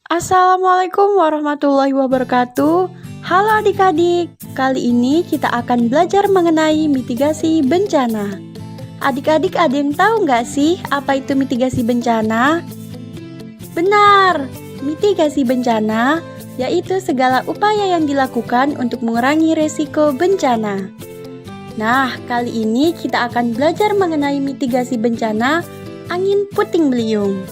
Assalamualaikum warahmatullahi wabarakatuh. Halo adik-adik, kali ini kita akan belajar mengenai mitigasi bencana. Adik-adik ada yang tahu nggak sih apa itu mitigasi bencana? Benar, mitigasi bencana yaitu segala upaya yang dilakukan untuk mengurangi resiko bencana. Nah, kali ini kita akan belajar mengenai mitigasi bencana angin puting beliung.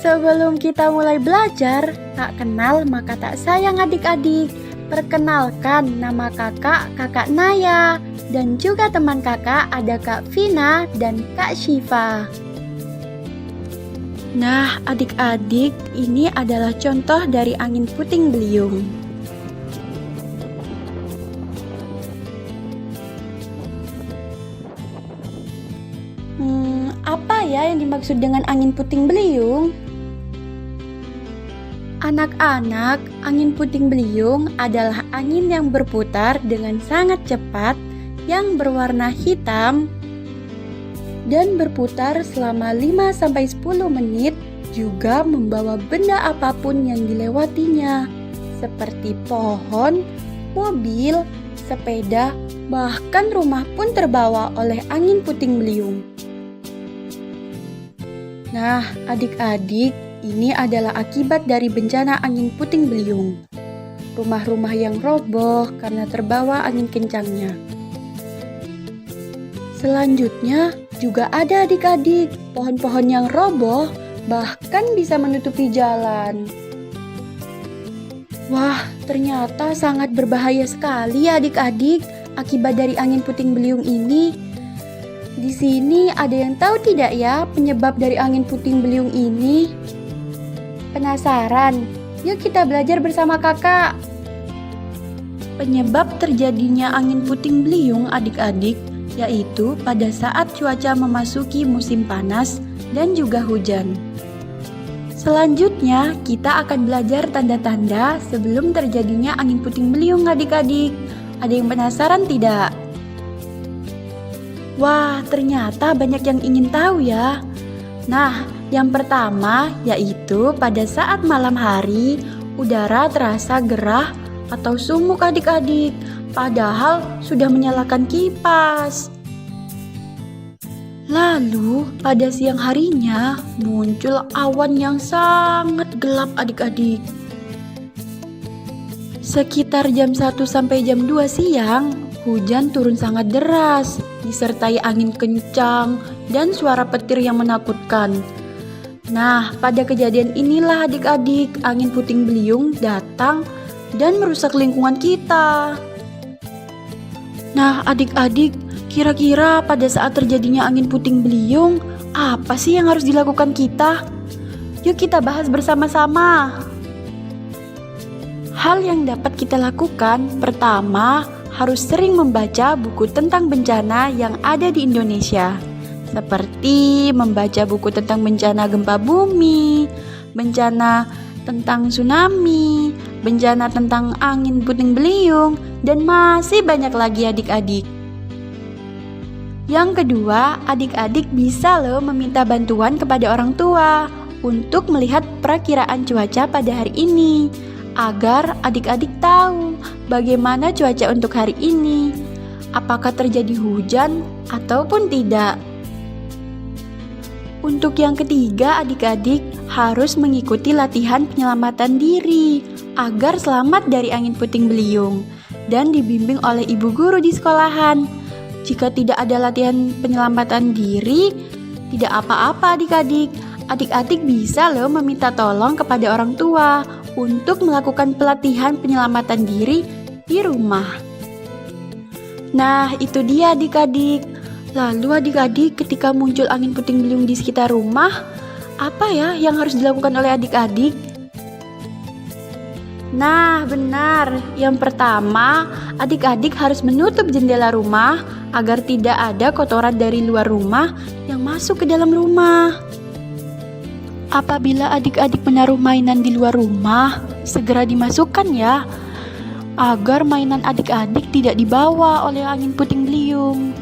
Sebelum kita mulai belajar, tak kenal maka tak sayang adik-adik. Perkenalkan, nama kakak Naya, dan juga teman kakak ada Kak Vina dan Kak Syifa. Nah, adik-adik, ini adalah contoh dari angin puting beliung. Apa ya yang dimaksud dengan angin puting beliung? Anak-anak, angin puting beliung adalah angin yang berputar dengan sangat cepat yang berwarna hitam dan berputar selama 5-10 menit, juga membawa benda apapun yang dilewatinya seperti pohon, mobil, sepeda, bahkan rumah pun terbawa oleh angin puting beliung. Nah, adik-adik, ini adalah akibat dari bencana angin puting beliung. Rumah-rumah yang roboh karena terbawa angin kencangnya. Selanjutnya juga ada adik-adik, pohon-pohon yang roboh bahkan bisa menutupi jalan. Wah, ternyata sangat berbahaya sekali ya adik-adik akibat dari angin puting beliung ini. Di sini ada yang tahu tidak ya penyebab dari angin puting beliung ini? Penasaran? Yuk kita belajar bersama kakak. Penyebab terjadinya angin puting beliung adik-adik yaitu pada saat cuaca memasuki musim panas dan juga hujan. Selanjutnya kita akan belajar tanda-tanda sebelum terjadinya angin puting beliung adik-adik. Ada yang penasaran tidak? Wah, ternyata banyak yang ingin tahu ya. Nah, yang pertama yaitu pada saat malam hari, udara terasa gerah atau sumuk adik-adik, padahal sudah menyalakan kipas. Lalu, pada siang harinya muncul awan yang sangat gelap adik-adik. Sekitar jam 1 sampai jam 2 siang, hujan turun sangat deras, disertai angin kencang dan suara petir yang menakutkan. Nah, pada kejadian inilah adik-adik angin puting beliung datang dan merusak lingkungan kita. Nah, adik-adik, kira-kira pada saat terjadinya angin puting beliung, apa sih yang harus dilakukan kita? Yuk kita bahas bersama-sama. Hal yang dapat kita lakukan, pertama, harus sering membaca buku tentang bencana yang ada di Indonesia. Seperti membaca buku tentang bencana gempa bumi, bencana tentang tsunami, bencana tentang angin puting beliung, dan masih banyak lagi adik-adik. Yang kedua, adik-adik bisa loh meminta bantuan kepada orang tua untuk melihat perakiraan cuaca pada hari ini, agar adik-adik tahu bagaimana cuaca untuk hari ini, apakah terjadi hujan ataupun tidak. Untuk yang ketiga, adik-adik harus mengikuti latihan penyelamatan diri agar selamat dari angin puting beliung dan dibimbing oleh ibu guru di sekolahan. Jika tidak ada latihan penyelamatan diri, tidak apa-apa adik-adik. Adik-adik bisa loh meminta tolong kepada orang tua untuk melakukan pelatihan penyelamatan diri di rumah. Nah, itu dia adik-adik. Lalu adik-adik ketika muncul angin puting beliung di sekitar rumah, apa ya yang harus dilakukan oleh adik-adik? Nah, benar. Yang pertama, adik-adik harus menutup jendela rumah agar tidak ada kotoran dari luar rumah yang masuk ke dalam rumah. Apabila adik-adik menaruh mainan di luar rumah, segera dimasukkan ya, agar mainan adik-adik tidak dibawa oleh angin puting beliung.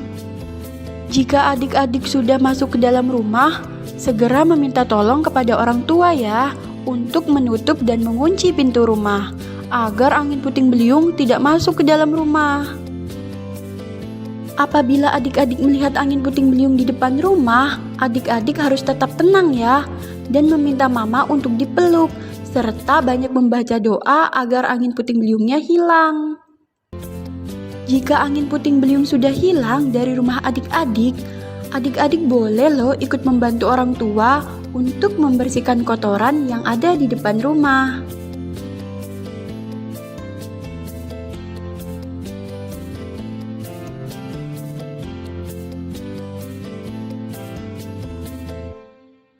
Jika adik-adik sudah masuk ke dalam rumah, segera meminta tolong kepada orang tua ya, untuk menutup dan mengunci pintu rumah agar angin puting beliung tidak masuk ke dalam rumah. Apabila adik-adik melihat angin puting beliung di depan rumah, adik-adik harus tetap tenang ya, dan meminta mama untuk dipeluk, serta banyak membaca doa agar angin puting beliungnya hilang. Jika angin puting beliung sudah hilang dari rumah adik-adik, adik-adik boleh loh ikut membantu orang tua untuk membersihkan kotoran yang ada di depan rumah.